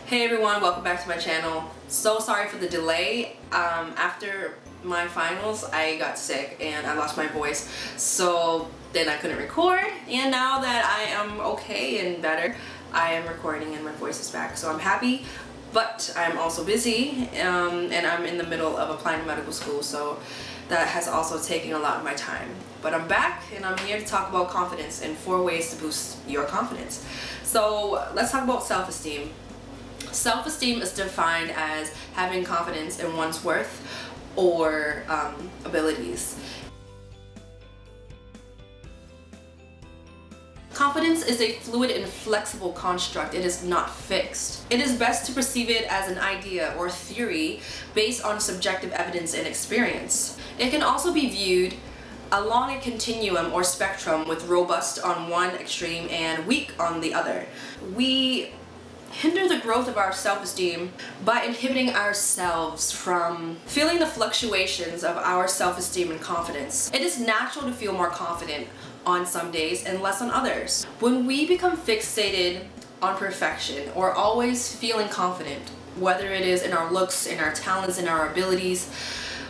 Hey everyone, welcome back to my channel. So sorry for the delay. After my finals, I got sick and I lost my voice, so then I couldn't record, and now that I am okay and better, I am recording and my voice is back. So I'm happy, but I'm also busy, and I'm in the middle of applying to medical school, so that has also taken a lot of my time. But I'm back and I'm here to talk about confidence and 4 ways to boost your confidence. So let's talk about self-esteem. Self-esteem is defined as having confidence in one's worth or abilities. Confidence is a fluid and flexible construct. It is not fixed. It is best to perceive it as an idea or theory based on subjective evidence and experience. It can also be viewed along a continuum or spectrum, with robust on one extreme and weak on the other. We hinder the growth of our self-esteem by inhibiting ourselves from feeling the fluctuations of our self-esteem and confidence. It is natural to feel more confident on some days and less on others. When we become fixated on perfection or always feeling confident, whether it is in our looks, in our talents, in our abilities,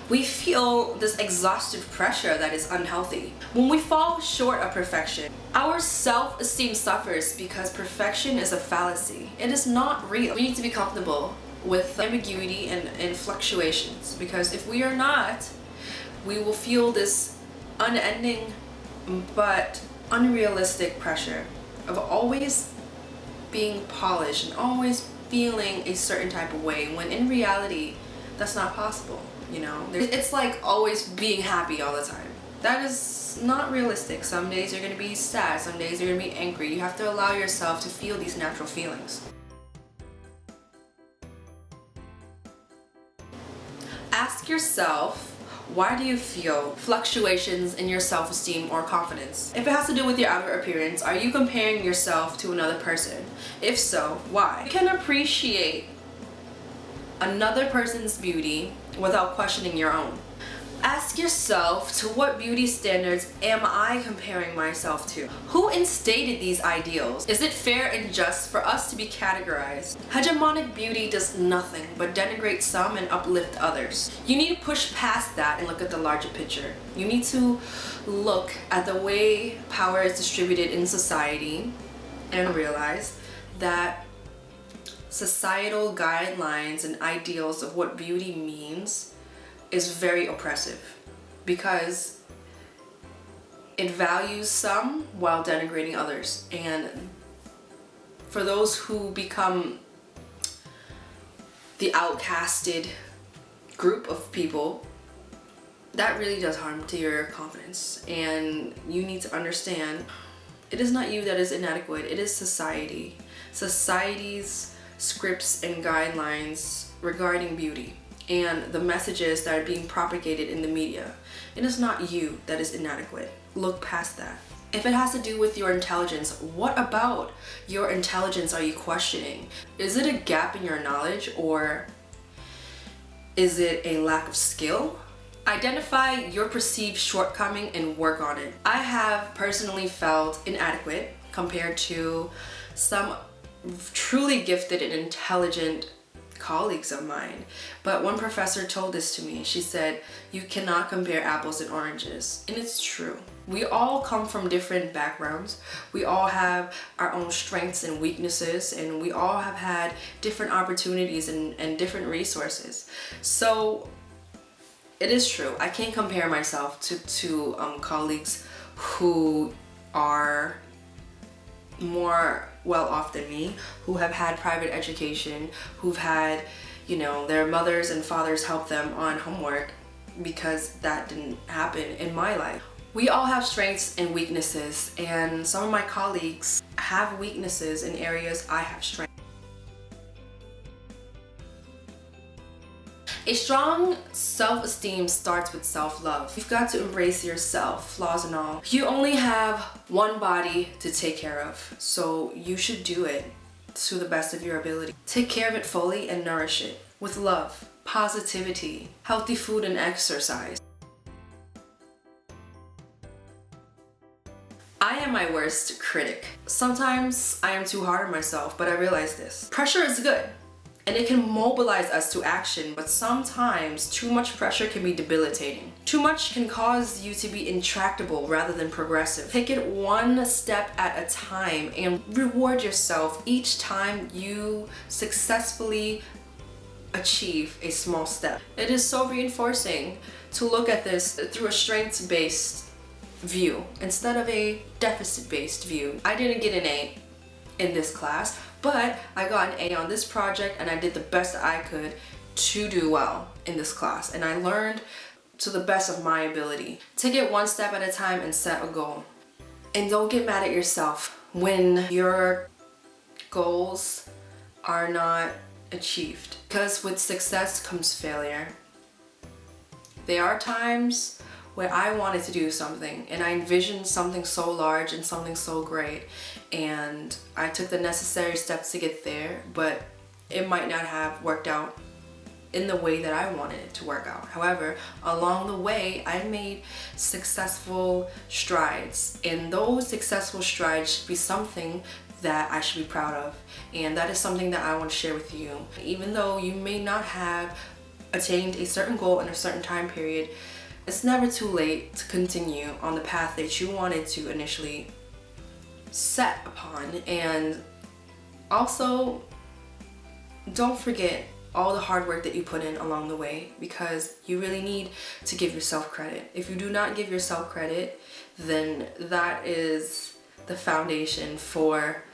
we feel this exhaustive pressure that is unhealthy. When we fall short of perfection, our self-esteem suffers because perfection is a fallacy. It is not real. We need to be comfortable with ambiguity and fluctuations, because if we are not, we will feel this unending but unrealistic pressure of always being polished and always feeling a certain type of way, when in reality that's not possible. You know, it's like always being happy all the time. That is not realistic. Some days you're gonna be sad, some days you're gonna be angry. You have to allow yourself to feel these natural feelings. Ask yourself, why do you feel fluctuations in your self-esteem or confidence? If it has to do with your outer appearance, are you comparing yourself to another person? If so, why? You can appreciate another person's beauty without questioning your own. Ask yourself, to what beauty standards am I comparing myself to? Who instated these ideals? Is it fair and just for us to be categorized? Hegemonic beauty does nothing but denigrate some and uplift others. You need to push past that and look at the larger picture. You need to look at the way power is distributed in society and realize that societal guidelines and ideals of what beauty means is very oppressive, because it values some while denigrating others. And for those who become the outcasted group of people, that really does harm to your confidence. And you need to understand, it is not you that is inadequate, it is society. Society's scripts and guidelines regarding beauty and the messages that are being propagated in the media. It is not you that is inadequate. Look past that. If it has to do with your intelligence, what about your intelligence are you questioning? Is it a gap in your knowledge, or is it a lack of skill? Identify your perceived shortcoming and work on it. I have personally felt inadequate compared to some truly gifted and intelligent colleagues of mine. But one professor told this to me. She said, you cannot compare apples and oranges. And it's true. We all come from different backgrounds. We all have our own strengths and weaknesses, and we all have had different opportunities and different resources. So it is true. I can't compare myself to colleagues who are more well off than me, who have had private education, who've had, you know, their mothers and fathers help them on homework, because that didn't happen in my life. We all have strengths and weaknesses, and some of my colleagues have weaknesses in areas I have strengths. A strong self-esteem starts with self-love. You've got to embrace yourself, flaws and all. You only have one body to take care of, so you should do it to the best of your ability. Take care of it fully and nourish it with love, positivity, healthy food and exercise. I am my worst critic. Sometimes I am too hard on myself, but I realize this. Pressure is good. and it can mobilize us to action, but sometimes too much pressure can be debilitating. Too much can cause you to be intractable rather than progressive. Take it one step at a time and reward yourself each time you successfully achieve a small step. It is so reinforcing to look at this through a strengths-based view instead of a deficit-based view. I didn't get an A in this class, but I got an A on this project and I did the best that I could to do well in this class, and I learned to the best of my ability. Take it one step at a time and set a goal. And don't get mad at yourself when your goals are not achieved, because with success comes failure. There are times where I wanted to do something and I envisioned something so large and something so great, and I took the necessary steps to get there, but it might not have worked out in the way that I wanted it to work out. However, along the way, I made successful strides, and those successful strides should be something that I should be proud of, and that is something that I want to share with you. Even though you may not have attained a certain goal in a certain time period, it's never too late to continue on the path that you wanted to initially set upon. And also, don't forget all the hard work that you put in along the way, because you really need to give yourself credit. If you do not give yourself credit, then that is the foundation for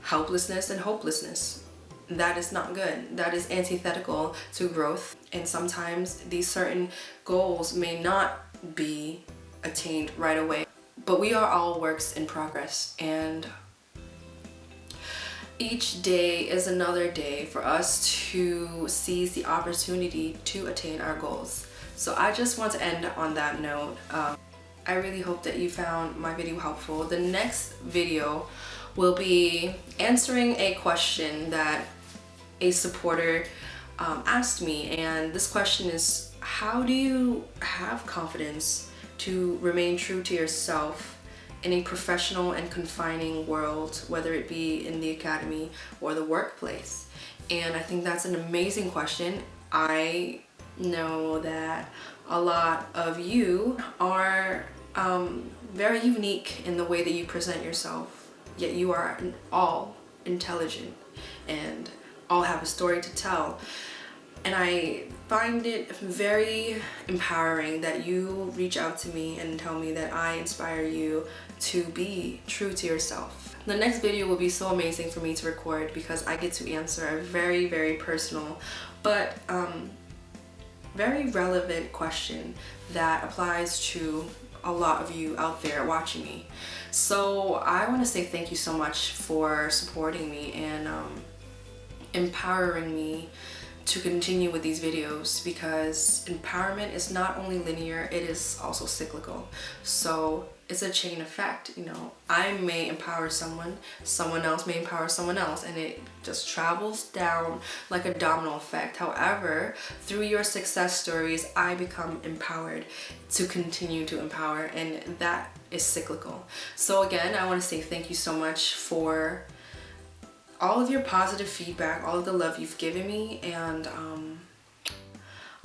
helplessness and hopelessness. That is not good. That is antithetical to growth, and sometimes these certain goals may not be attained right away. But we are all works in progress, and each day is another day for us to seize the opportunity to attain our goals. So I just want to end on that note. I really hope that you found my video helpful. The next video will be answering a question that a supporter asked me, and this question is, how do you have confidence to remain true to yourself in a professional and confining world, whether it be in the academy or the workplace? And I think that's an amazing question. I know that a lot of you are very unique in the way that you present yourself, yet you are all intelligent and all have a story to tell. And I find it very empowering that you reach out to me and tell me that I inspire you to be true to yourself. The next video will be so amazing for me to record, because I get to answer a very, very personal but very relevant question that applies to a lot of you out there watching me. So I want to say thank you so much for supporting me and empowering me to continue with these videos, because empowerment is not only linear, it is also cyclical. So it's a chain effect, you know. I may empower someone, someone else may empower someone else, and it just travels down like a domino effect. However, through your success stories, I become empowered to continue to empower, and that is cyclical. So again, I want to say thank you so much for all of your positive feedback, all of the love you've given me, and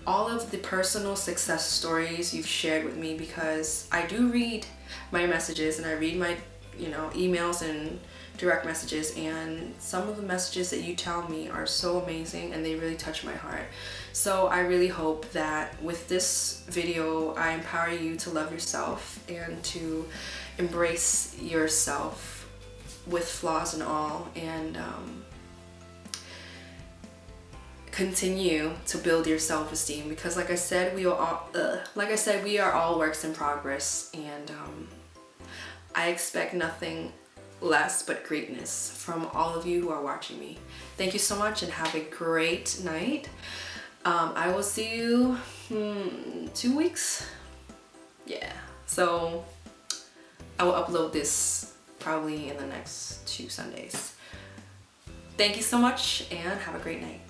all of the personal success stories you've shared with me, because I do read my messages and I read my emails and direct messages, and some of the messages that you tell me are so amazing and they really touch my heart. So I really hope that with this video I empower you to love yourself and to embrace yourself with flaws and all, and continue to build your self-esteem, because like I said, we are all works in progress, and I expect nothing less but greatness from all of you who are watching me. Thank you so much and have a great night. I will see you in 2 weeks. Yeah, so I will upload this probably in the next 2 Sundays. Thank you so much and have a great night.